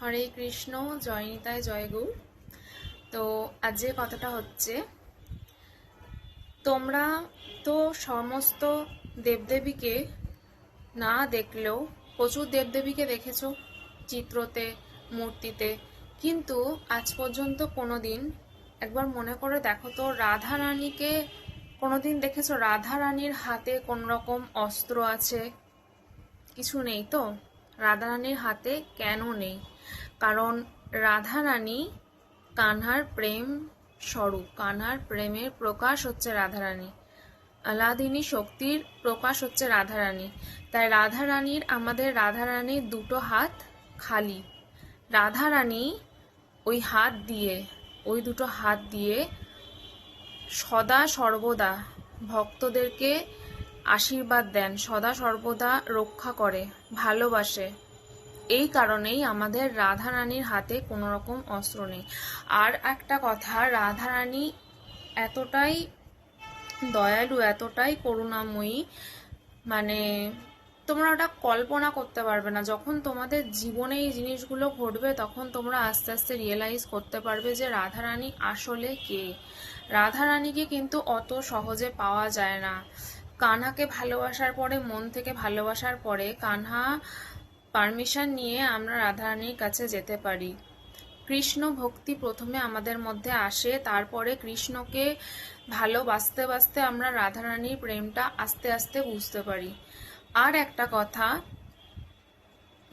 হরে কৃষ্ণ, জয় নিতাই, জয় গৌর। তো আজ যে কথাটা হচ্ছে, তোমরা তো সমস্ত দেবদেবীকে না দেখলেও প্রচুর দেবদেবীকে দেখেছো চিত্রতে, মূর্তিতে, কিন্তু আজ পর্যন্ত কোনোদিন একবার মনে করে দেখো তো রাধা রানীকে কোনোদিন দেখেছো? রাধা রানীর হাতে কোন রকম অস্ত্র আছে? কিছু নেই তো। রাধারানীর হাতে কেন নেই? কারণ রাধারানী কানহার প্রেম স্বরূপ, কানহার প্রেমের প্রকাশ হচ্ছে রাধারানী, আলাদিনী শক্তির প্রকাশ হচ্ছে রাধারানী। তাই রাধারানীর, আমাদের রাধারানীর দুটো হাত খালি। রাধারানী ওই হাত দিয়ে, ওই দুটো হাত দিয়ে সদা সর্বদা ভক্তদেরকে আশীর্বাদ দেন, সদা সর্বদা রক্ষা করে, ভালোবাসে। এই কারণেই আমাদের রাধারানীর হাতে কোনো রকম অস্ত্র নেই। আর একটা কথা, রাধারানী এতটাই দয়ালু, এতটাই করুণাময়ী, মানে তোমরা ওটা কল্পনা করতে পারবে না। যখন তোমাদের জীবনে এই জিনিসগুলো ঘটবে, তখন তোমরা আস্তে আস্তে রিয়েলাইজ করতে পারবে যে রাধারানী আসলে কে। রাধারানীকে কিন্তু অত সহজে পাওয়া যায় না। কানহাকে ভালোবাসার পরে, মন থেকে ভালোবাসার পরে, কানহা পারমিশন নিয়ে আমরা রাধারানীর কাছে যেতে পারি। কৃষ্ণ ভক্তি প্রথমে আমাদের মধ্যে আসে, তারপরে কৃষ্ণকে ভালোবাসতে বাসতে আমরা রাধারানীর প্রেমটা আস্তে আস্তে বুঝতে পারি। আর একটা কথা,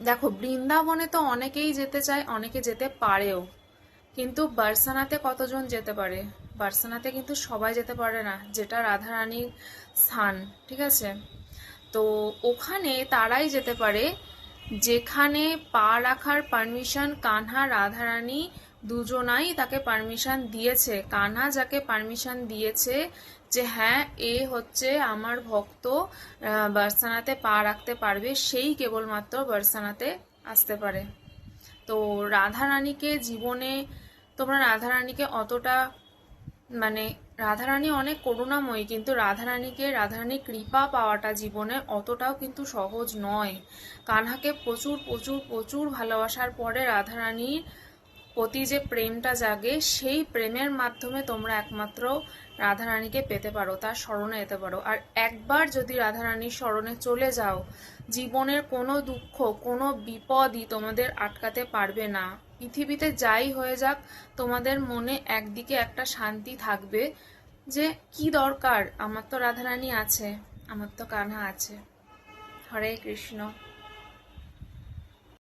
দেখো বৃন্দাবনে তো অনেকেই যেতে চায়, অনেকে যেতে পারেও, কিন্তু বার্সানাতে কতজন যেতে পারে? বার্সানাতে কিন্তু সবাই যেতে পারে না, যেটা রাধারানীর স্থান, ঠিক আছে? তো ওখানে তারাই যেতে পারে যেখানে পা রাখার পারমিশন কানহা রাধারানী দুজনাই তাকে পারমিশন দিয়েছে। কানহা যাকে পারমিশন দিয়েছে যে হ্যাঁ এ হচ্ছে আমার ভক্ত, বার্সানাতে পা রাখতে পারবে, সেই কেবলমাত্র বার্সানাতে আসতে পারে। তো রাধারানীকে জীবনে, তোমরা রাধারানীকে অতটা, মানে রাধারানী অনেক করুণাময়ী, কিন্তু রাধারানীর কৃপা পাওয়াটা জীবনে অতটাও কিন্তু সহজ নয়। কানহাকে প্রচুর প্রচুর প্রচুর ভালোবাসার পরে রাধারানীর প্রতি যে প্রেমটা জাগে, সেই প্রেমের মাধ্যমে তোমরা একমাত্র রাধারানীকে পেতে পারো, তার শরণে যেতে পারো। আর একবার যদি রাধারানীর শরণে চলে যাও, জীবনের কোনো দুঃখ, কোনো বিপদই তোমাদের আটকাতে পারবে না। পৃথিবীতে যাই হয়ে যাক, তোমাদের মনে একদিকে একটা শান্তি থাকবে যে কি দরকার, আমার তো রাধারানী আছে, আমার তো কানহা আছে। হরে কৃষ্ণ।